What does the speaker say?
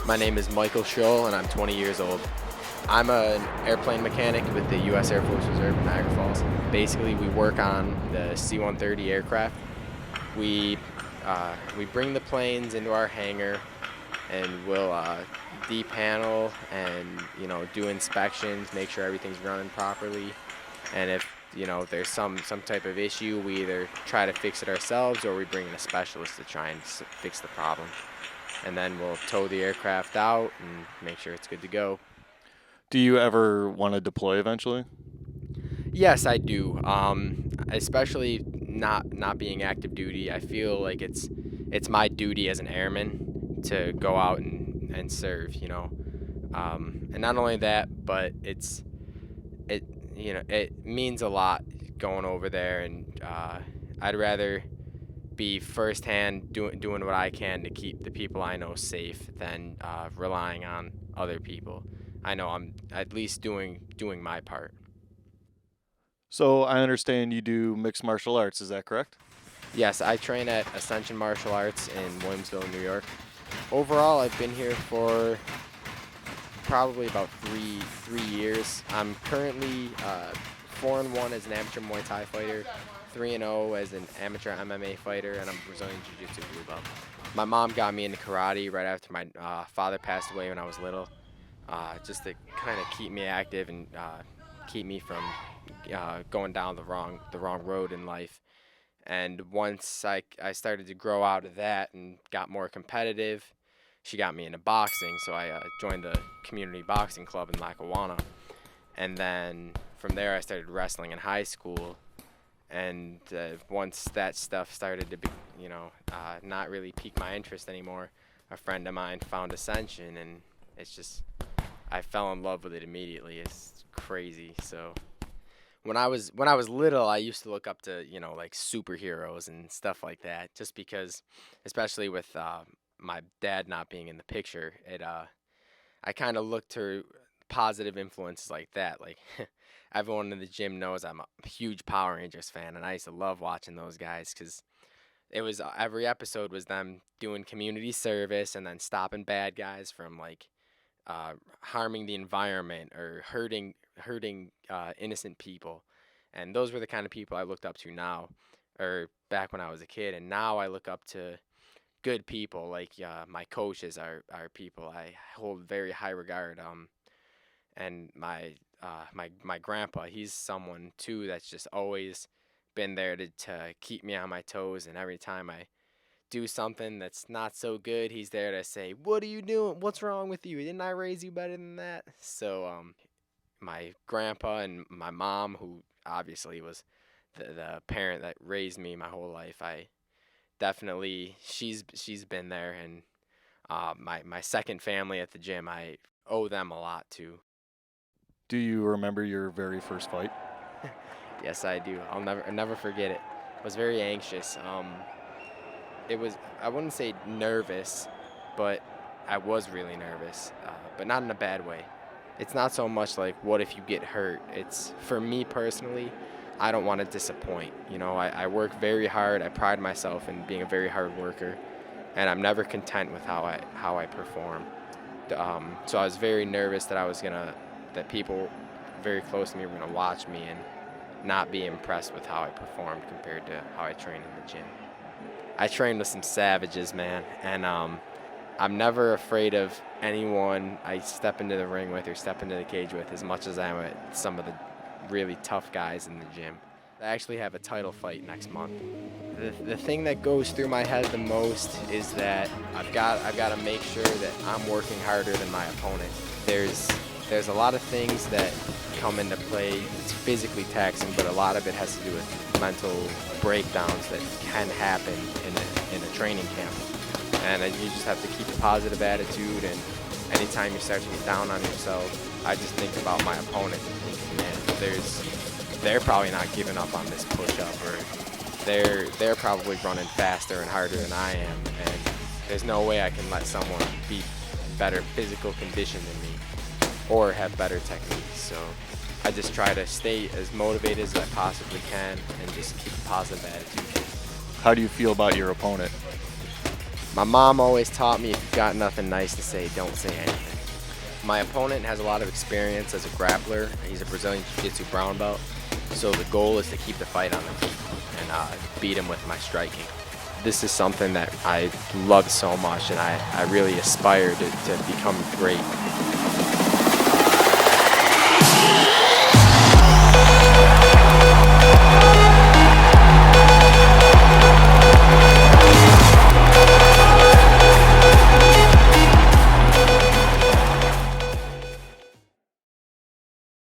My name is Michael Shul, and I'm 20 years old. I'm an airplane mechanic with the U.S. Air Force Reserve in Niagara Falls. Basically, we work on the C-130 aircraft. We bring the planes into our hangar, and we'll depanel and do inspections, make sure everything's running properly. And if there's some type of issue, we either try to fix it ourselves or we bring in a specialist to try and fix the problem. And then we'll tow the aircraft out and make sure it's good to go. Do you ever want to deploy eventually? Yes, I do. Especially not being active duty, I feel like it's my duty as an airman to go out and serve. And not only that, but it means a lot going over there, and I'd rather be firsthand doing what I can to keep the people I know safe than relying on other people. I know I'm at least doing my part. So I understand you do mixed martial arts, is that correct? Yes, I train at Ascension Martial Arts in Williamsville, New York. Overall, I've been here for probably about three years. I'm currently 4-1 as an amateur Muay Thai fighter, 3-0 as an amateur MMA fighter, and I'm Brazilian Jiu-Jitsu blue belt. My mom got me into karate right after my father passed away when I was little, just to kind of keep me active and keep me from going down the wrong road in life. And once I started to grow out of that and got more competitive, she got me into boxing, so I joined the community boxing club in Lackawanna. And then from there I started wrestling in high school. And once that stuff started to be, not really pique my interest anymore, a friend of mine found Ascension, and it's just, I fell in love with it immediately. It's crazy. So when I was little, I used to look up to, like superheroes and stuff like that, just because, especially with my dad not being in the picture, I kind of looked to positive influences like that. Like everyone in the gym knows I'm a huge Power Rangers fan, and I used to love watching those guys because it was every episode was them doing community service and then stopping bad guys from like harming the environment or hurting innocent people. And those were the kind of people I looked up to now, or back when I was a kid. And now I look up to good people, like my coaches are people I hold very high regard. And my grandpa, he's someone too that's just always been there to keep me on my toes. And every time I do something that's not so good, he's there to say, "What are you doing? What's wrong with you? Didn't I raise you better than that?" So my grandpa and my mom, who obviously was the parent that raised me my whole life, I definitely, she's been there. And my second family at the gym, I owe them a lot to. Do you remember your very first fight? Yes, I do. I'll never forget it. I was very anxious. It was, I wouldn't say nervous, but I was really nervous, but not in a bad way. It's not so much like, what if you get hurt? It's, for me personally, I don't want to disappoint. I work very hard. I pride myself in being a very hard worker, and I'm never content with how I perform. So I was very nervous that people very close to me were gonna watch me and not be impressed with how I performed compared to how I trained in the gym. I train with some savages, man, and I'm never afraid of anyone I step into the ring with or step into the cage with as much as I am at some of the really tough guys in the gym. I actually have a title fight next month. The thing that goes through my head the most is that I've got to make sure that I'm working harder than my opponent. There's a lot of things that come into play. It's physically taxing, but a lot of it has to do with mental breakdowns that can happen in a training camp. And you just have to keep a positive attitude, and anytime you start to get down on yourself, I just think about my opponent and think, man, they're probably not giving up on this push-up, or they're probably running faster and harder than I am, and there's no way I can let someone be better physical condition than me or have better techniques. So I just try to stay as motivated as I possibly can and just keep a positive attitude. How do you feel about your opponent? My mom always taught me, if you've got nothing nice to say, don't say anything. My opponent has a lot of experience as a grappler. He's a Brazilian Jiu-Jitsu brown belt. So the goal is to keep the fight on the feet and beat him with my striking. This is something that I love so much, and I really aspire to become great.